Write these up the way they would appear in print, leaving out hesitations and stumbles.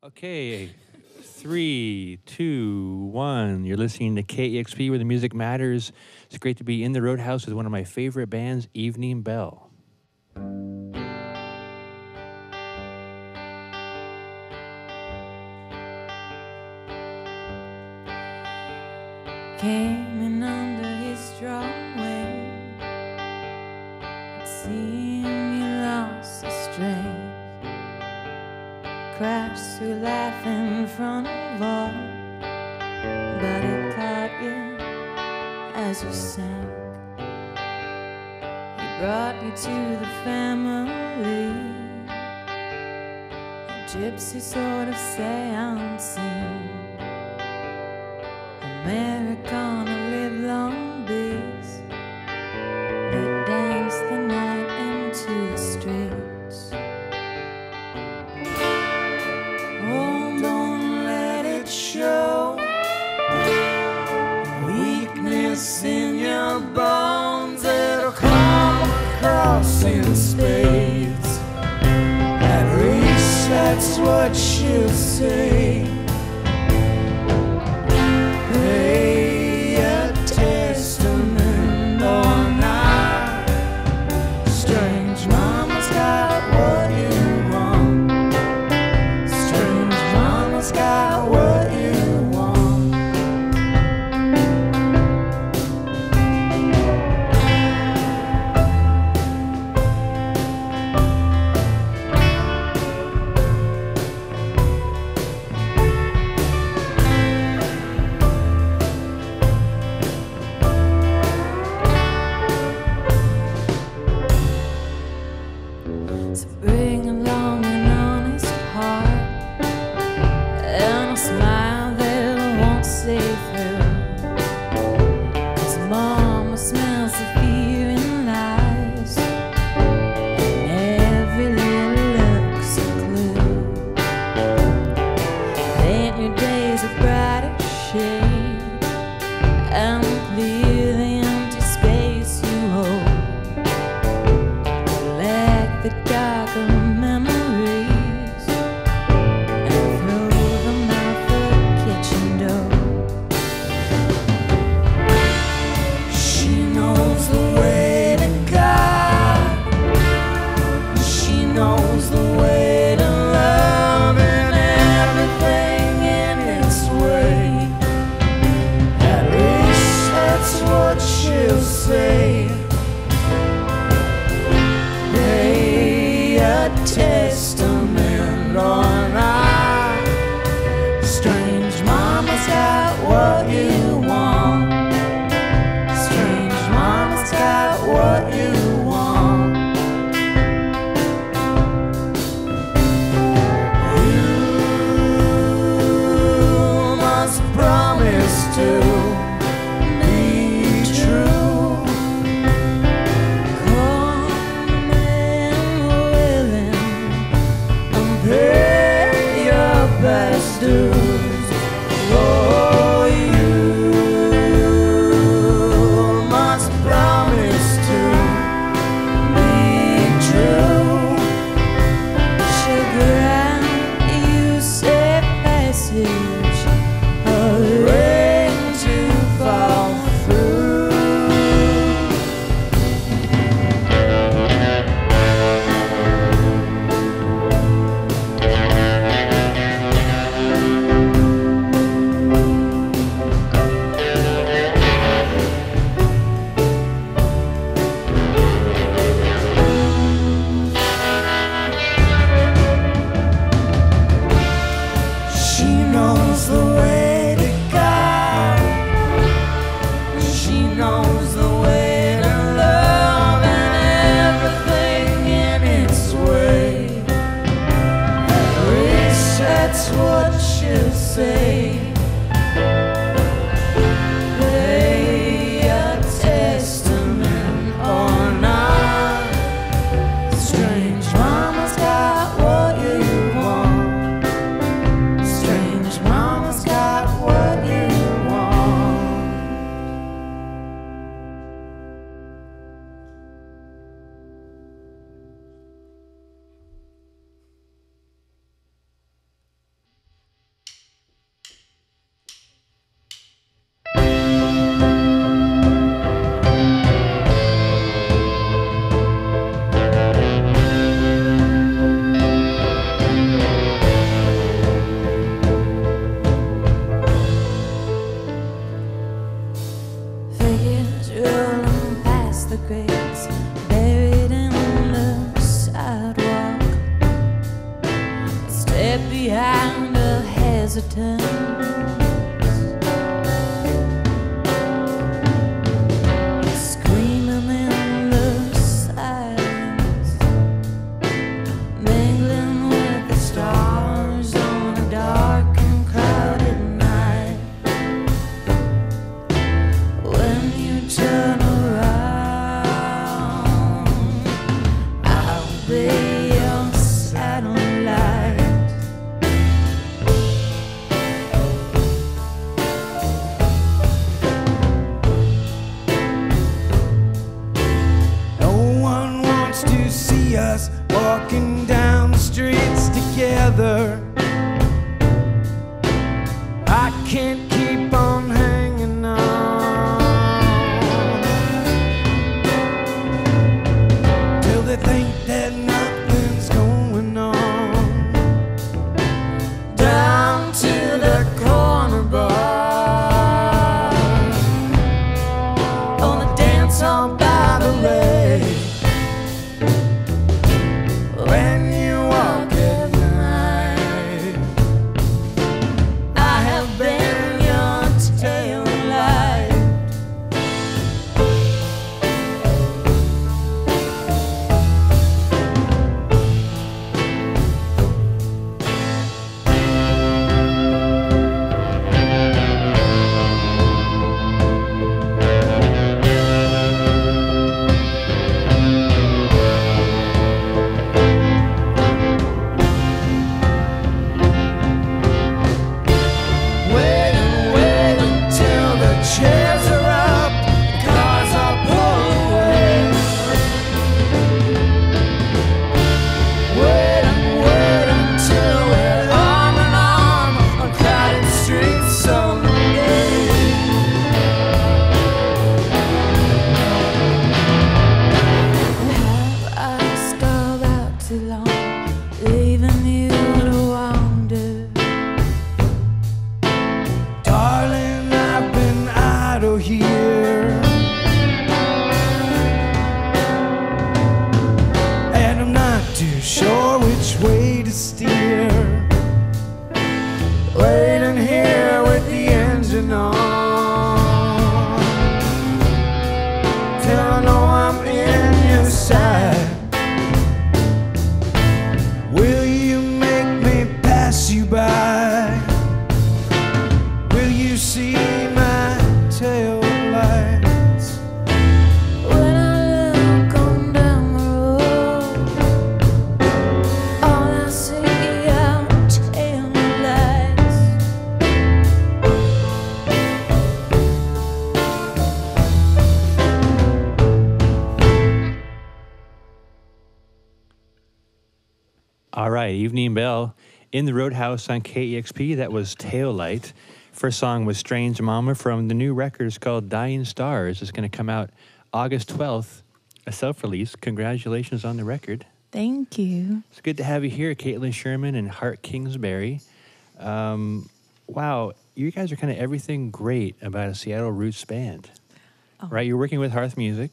Okay, 3, 2, 1. You're listening to KEXP where the music matters. It's great to be in the Roadhouse with one of my favorite bands, Evening Bell. Came in under his strong wing. It seemed he lost his strength. Crashed through life in front of all, but it caught you as you sank. He brought you to the family, a gypsy sort of seancing. Americana live long beats. They dance the night into the streets. Oh, don't let it show. Weakness in your bones, it'll come across in spades. At least that's what she'll say. Pay a testament or not. Strange mama's got what you want. Strange mama's got what you want. So bring along an honest heart and a smile that won't say through. 'Cause mama smells the fear in lies, and every little look's a clue. Paint your days a brighter shade and clear the empty space you hold. Collect the darker memories and throw them out the kitchen door. She knows the way to God. She knows the way to love, and everything in its way. At least that's what she'll say. Pay a testament or not. Strange mama's got what you want. Strange mama's got what you want. You must promise to be true. Come and willing and pay your best dues. Oh, you must promise to be true. She'll grant you safe passage, a rain to fall through. She knows the way to God. She knows the way to love, and everything in its way. At least that's what she'll say. Pay a testament or not. Strange mama's got what you want. Strange mama's got what you want. kind of hesitant. Screaming in the silence, mingling with the stars on a dark and crowded night. When you turn around, I'll be your satellite. No one wants to see us walking down the streets together. I can't keep on hanging on till they think that nothing's going on. Down to the corner bar, on the dance hall by the lake. When you walk at night, I have been your tail light. Wait and wait until the chairs are up, the cars are pulled away. Wait and wait until we're arm in arm on crowded streets someday. Have I stalled out too long, leaving you to wander? Darling, I've been idle here, and I'm not too sure which way to steer. Waiting here with the engine on, till I know I'm in your side. Will you make me pass you by? Will you see my tail lights? When I look on down the road, all I see are tail lights. All right, Evening Bell in the Roadhouse on KEXP. That was Tail Light. First song was Strange Mama from the new record. It's called Dying Stars. It's going to come out August 12th, a self-release. Congratulations on the record. Thank you. It's good to have you here, Caitlin Sherman and Hart Kingsbury. Wow, you guys are kind of everything great about a Seattle roots band, right? You're working with Hearth Music.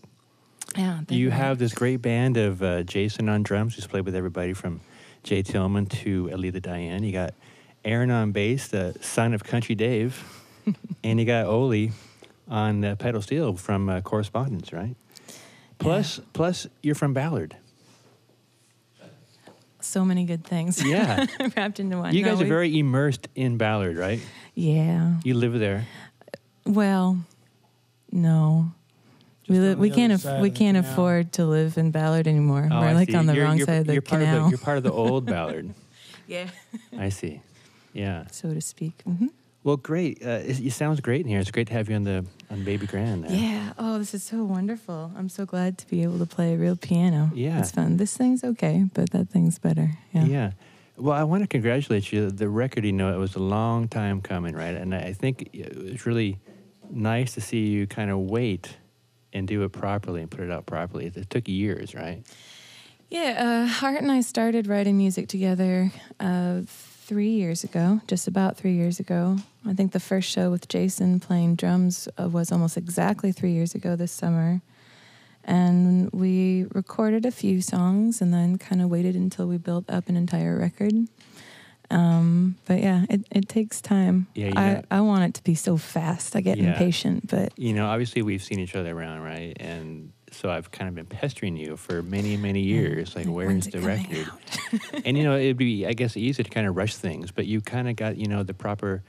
Yeah. You have this great band of Jason on drums, who's played with everybody from Jay Tillman to Alita Diane. You got Aaron on bass, the son of Country Dave, and you got Oli on pedal steel from Correspondence, right? Plus, you're from Ballard. So many good things. Yeah. Wrapped into one. You guys are very immersed in Ballard, right? Yeah. You live there. Well, no. We can't afford to live in Ballard anymore. Oh, We're I like see. on the You're- wrong you're- side of the you're part canal. you're part of the old Ballard. Yeah. I see. Yeah. So to speak. Mm-hmm. Well, great. It sounds great in here. It's great to have you on Baby Grand. Yeah. Oh, this is so wonderful. I'm so glad to be able to play a real piano. Yeah. It's fun. This thing's okay, but that thing's better. Yeah. Yeah. Well, I want to congratulate you. The record, it was a long time coming, right? And I think it was really nice to see you kind of wait and do it properly and put it out properly. It took years, right? Yeah. Hart and I started writing music together 3 years ago, just about 3 years ago. I think the first show with Jason playing drums was almost exactly 3 years ago this summer. And we recorded a few songs and then kind of waited until we built up an entire record. But yeah, it takes time. Yeah, I want it to be so fast. I get impatient, but obviously we've seen each other around, right? And so I've kind of been pestering you for many, many years. Like, where's the record? And it'd be, I guess, easy to kind of rush things, but you kind of got the proper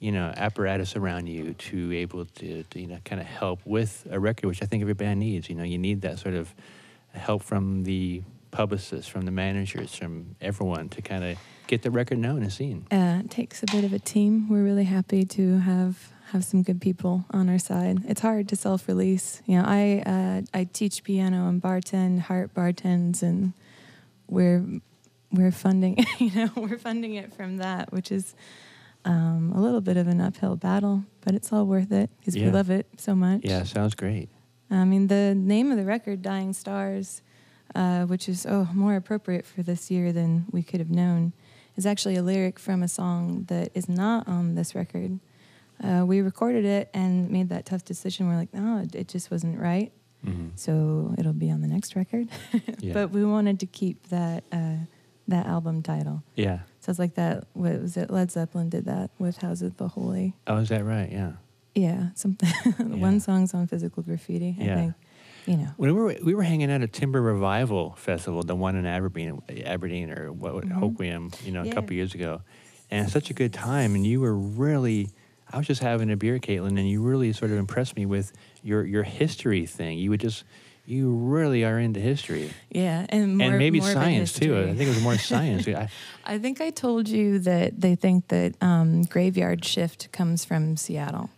apparatus around you to be able to kind of help with a record, which I think every band needs. You need that sort of help from the publicists, from the managers, from everyone to kind of get the record known and seen. It takes a bit of a team. We're really happy to have some good people on our side. It's hard to self-release. I teach piano and bartend, Hart bartends, and we're funding. We're funding it from that, which is a little bit of an uphill battle, but it's all worth it because we love it so much. Yeah, sounds great. I mean, the name of the record, "Dying Stars," which is more appropriate for this year than we could have known, is actually a lyric from a song that is not on this record. We recorded it and made that tough decision. We're like, no, it just wasn't right. Mm-hmm. So it'll be on the next record. But we wanted to keep that album title. Yeah. So it's like that. What was it? Led Zeppelin did that with "House of the Holy." Oh, is that right? Yeah. Yeah. Something. One song's on Physical Graffiti, I think. When we were hanging at a Timber Revival Festival, the one in Aberdeen or Hoquiam, a couple years ago, and such a good time. And you were really, I was just having a beer, Caitlin, and you really sort of impressed me with your history thing. You really are into history. Yeah, and maybe more science too. I think it was more science. I think I told you that they think that Graveyard Shift comes from Seattle,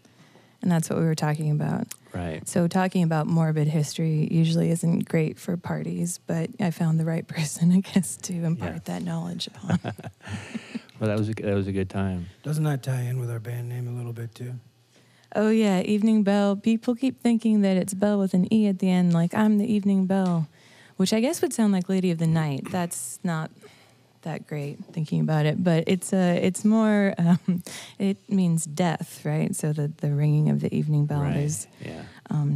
and that's what we were talking about. Right. So talking about morbid history usually isn't great for parties, but I found the right person, I guess, to impart that knowledge upon. Well, that was a good time. Doesn't that tie in with our band name a little bit too? Oh yeah, Evening Bell. People keep thinking that it's Bell with an E at the end, like I'm the Evening Bell, which I guess would sound like Lady of the Night. That's not that great thinking about it, but it's more it means death, right? So the ringing of the evening bell, there's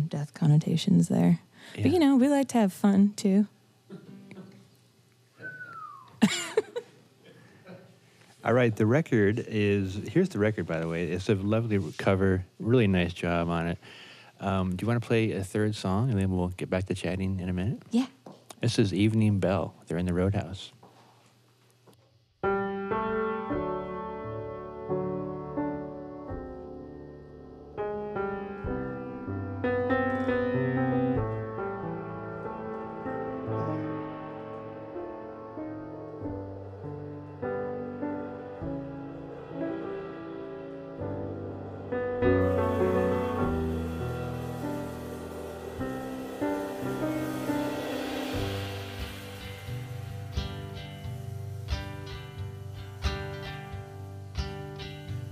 death connotations there. But we like to have fun too. All right, here's the record, by the way. It's a lovely cover, really nice job on it. Do you want to play a third song, and then we'll get back to chatting in a minute? Yeah. This is Evening Bell. They're in the Roadhouse.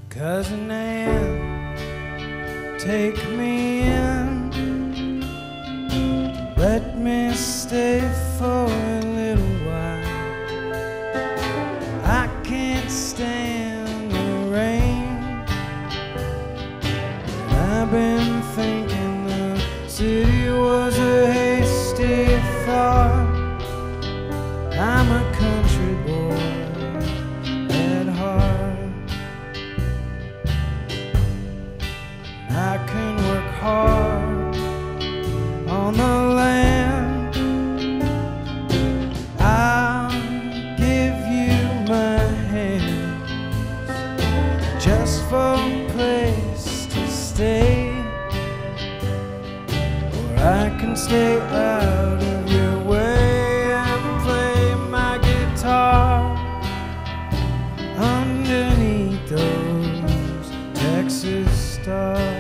Cousin Ann, take me in, let me stay for a little while. I can't stand the rain. I've been thinking the city was a hasty thought. I'm a country boy at heart. I can work hard on the land. I'll give you my hand just for a place to stay, or I can stay out of your way and play my guitar underneath those Texas stars.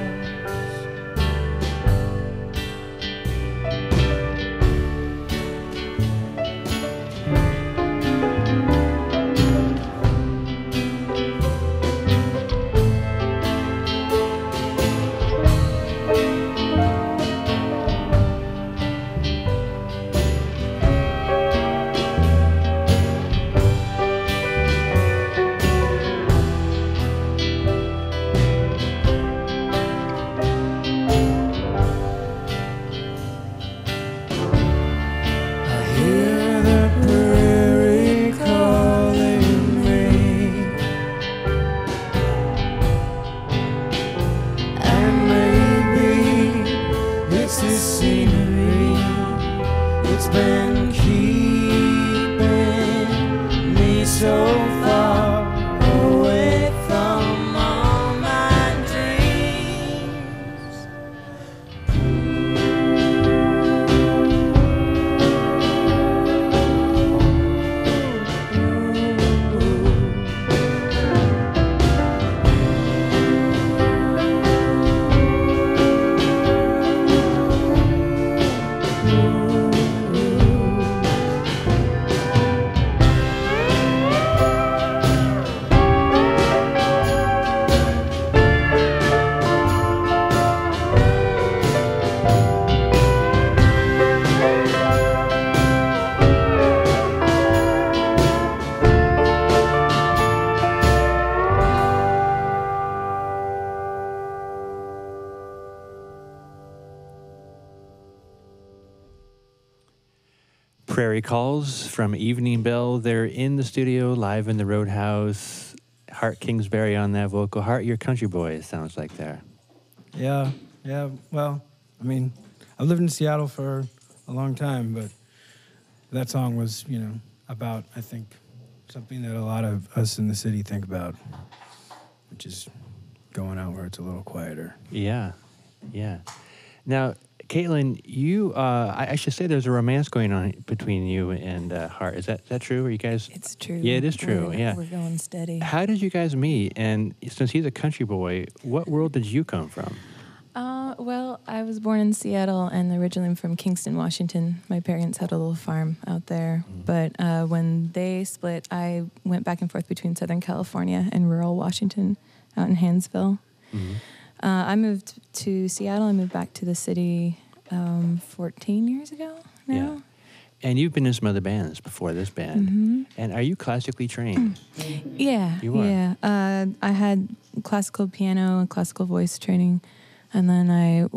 Prairie Calls from Evening Bell. They're in the studio, live in the Roadhouse. Hart Kingsbury on that vocal. Hart, you're country boy, it sounds like there. Yeah. Well, I mean, I've lived in Seattle for a long time, but that song was, about, I think, something that a lot of us in the city think about, which is going out where it's a little quieter. Yeah. Now, Caitlin, you, I should say there's a romance going on between you and Hart. Is that true? Are you guys? It's true. Yeah, it is true. We're going steady. How did you guys meet? And since he's a country boy, what world did you come from? Well, I was born in Seattle and originally I'm from Kingston, Washington. My parents had a little farm out there. But when they split, I went back and forth between Southern California and rural Washington out in Hansville. I moved to Seattle. I moved back to the city 14 years ago now. Yeah. And you've been in some other bands before this band. And are you classically trained? Yeah. You are? Yeah. I had classical piano and classical voice training. And then I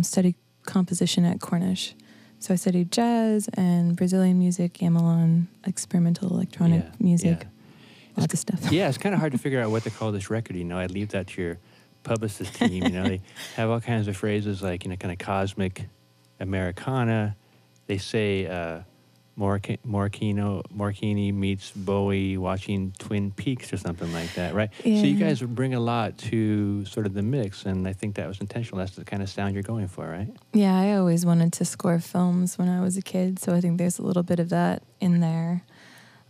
studied composition at Cornish. So I studied jazz and Brazilian music, gamelan, experimental electronic music, lots of stuff. Yeah, it's kind of hard to figure out what to call this record. I leave that to your publicist team. They have all kinds of phrases like, kind of cosmic Americana. They say Morkini meets Bowie watching Twin Peaks or something like that, right? Yeah. So you guys bring a lot to sort of the mix, and I think that was intentional. That's the kind of sound you're going for, right? Yeah, I always wanted to score films when I was a kid, so I think there's a little bit of that in there.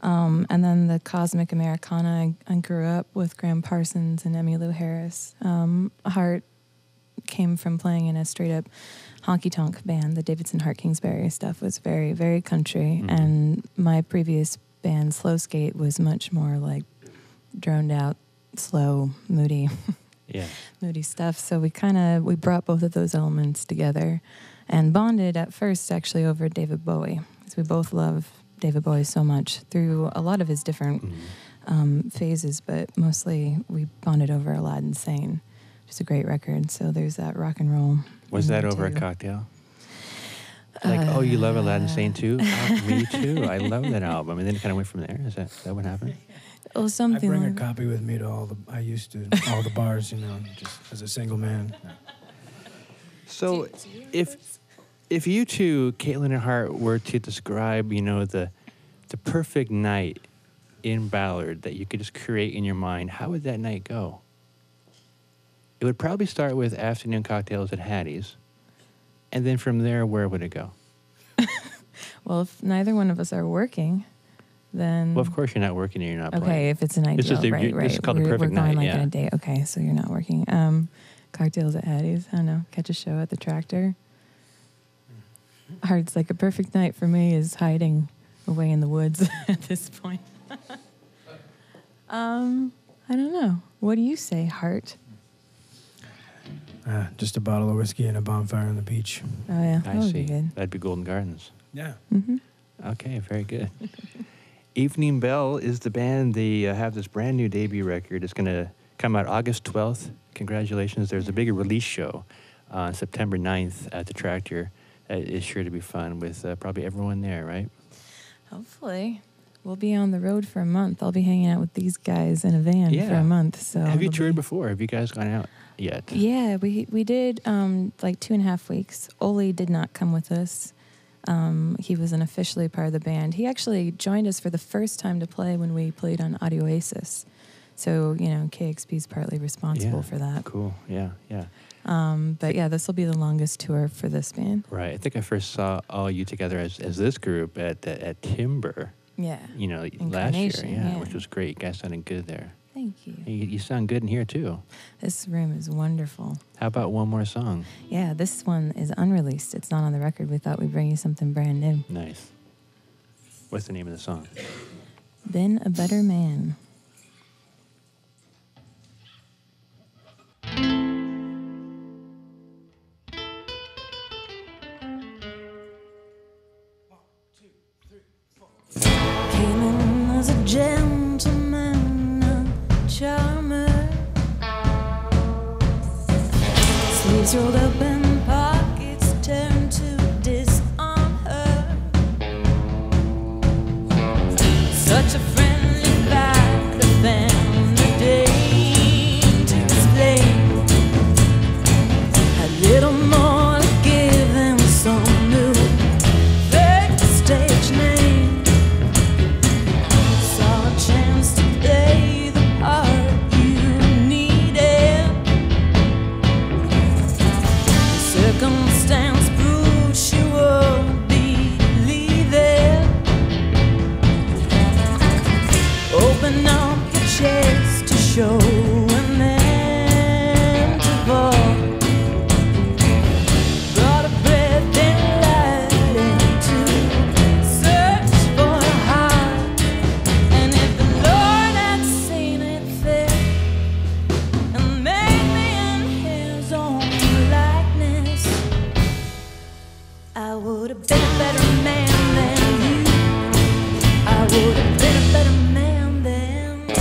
And then the Cosmic Americana, I grew up with Graham Parsons and Emmylou Harris. Hart came from playing in a straight-up honky-tonk band. The Davidson Hart Kingsbury stuff was very, very country. And my previous band, Slow Skate, was much more like droned-out, slow, moody, moody stuff. So we brought both of those elements together and bonded at first actually over David Bowie, because we both love David Bowie so much through a lot of his different phases, but mostly we bonded over Aladdin Sane, which is a great record. So there's that rock and roll. Was that over a cocktail? Like, you love Aladdin Sane too? Me too. I love that album. And then it kind of went from there. Is that what happened? Well, something. I bring like a copy with me to all the bars, just as a single man. So if you two, Caitlin and Hart, were to describe, the perfect night in Ballard that you could just create in your mind, how would that night go? It would probably start with afternoon cocktails at Hattie's. And then from there, where would it go? Well, if neither one of us are working, then... Well, of course you're not working and you're not playing. Okay, if it's an ideal, right. This is called the perfect we're going night, on a date. Okay, so you're not working. Cocktails at Hattie's, I don't know, catch a show at the Tractor. Hart's like a perfect night for me is hiding away in the woods at this point. I don't know. What do you say, Hart? Just a bottle of whiskey and a bonfire on the beach. Oh, yeah. That I would see. be good. That'd be Golden Gardens. Yeah. Okay, very good. Evening Bell is the band. They have this brand new debut record. It's going to come out August 12th. Congratulations. There's a big release show on September 9th at the Tractor. It's sure to be fun with probably everyone there, right? Hopefully. We'll be on the road for a month. I'll be hanging out with these guys in a van for a month. So have you toured before? Have you guys gone out yet? Yeah, we did like 2.5 weeks. Oli did not come with us. He wasn't officially part of the band. He actually joined us for the first time to play when we played on Audioasis. So, KEXP is partly responsible for that. Cool, yeah. But yeah, this will be the longest tour for this band. Right. I think I first saw all you together as this group at Timber. Yeah. Last year. Yeah, Which was great. You guys sounded good there. Thank you. You sound good in here too. This room is wonderful. How about one more song? Yeah, this one is unreleased. It's not on the record. We thought we'd bring you something brand new. Nice. What's the name of the song? Been a Better Man. Came in as a gentleman, a charmer. Sleeves rolled up and pockets turned to disarm her. show and then to fall. Brought a breath and light into search for a heart. And if the Lord had seen it fit and made me in his own likeness, I would have been a better man than you. I would have been a better man than you.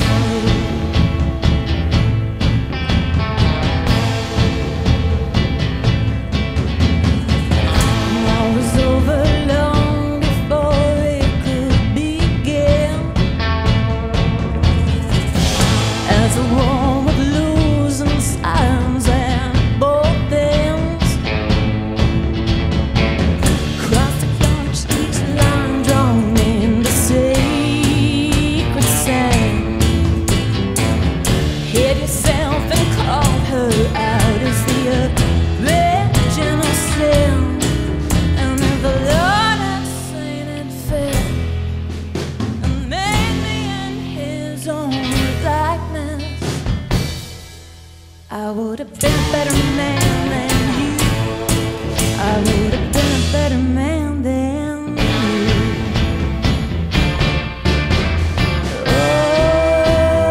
I was over long before it could begin. As a war with losing signs at both ends. Cross the launch, each line drawn into sacred sand. Hid yourself and called her out as the original sin. And if the Lord had seen it fit and made me in his own likeness, I would have been a better man than you. I would have been a better man than you.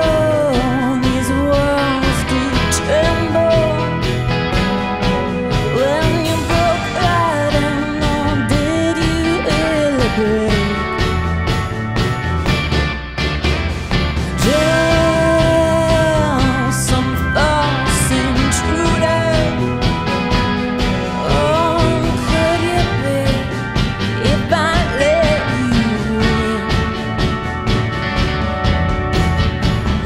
Oh, these walls do tremble when you broke right in. Or did you really break? Just some false intruder. Oh, could you be if I let you in?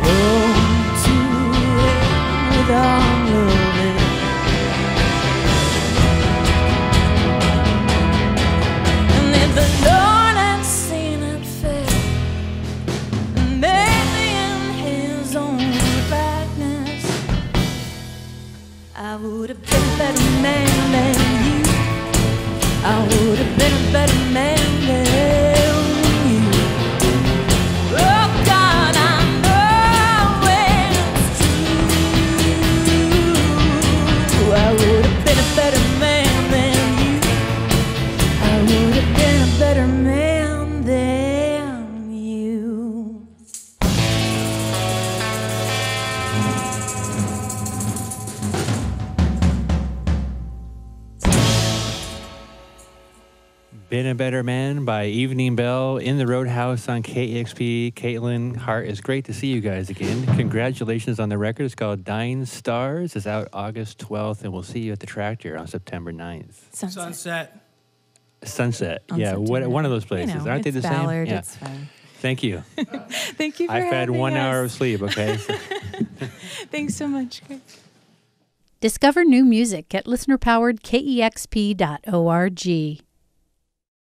Oh, to end with all of it. And if the Lord had seen it fit and made me in his own likeness, I would have been a better man than you. I would have been a better man than you. Oh God, I know it's true. I would have been a better man than you. I would have been a better man than you. Been a Better Man by Evening Bell in the Roadhouse on KEXP. Caitlin Hart, it's great to see you guys again. Congratulations on the record. It's called Dying Stars. It's out August 12th, and we'll see you at the Tractor on September 9th. Sunset. Sunset. On Yeah, September one of 9th. those places. You know, Aren't they it's the Ballard, same? Yeah. It's fine. Thank you. Thank you for I've had having 1 hour us. of sleep, okay? Thanks so much. Discover new music at listenerpoweredkexp.org.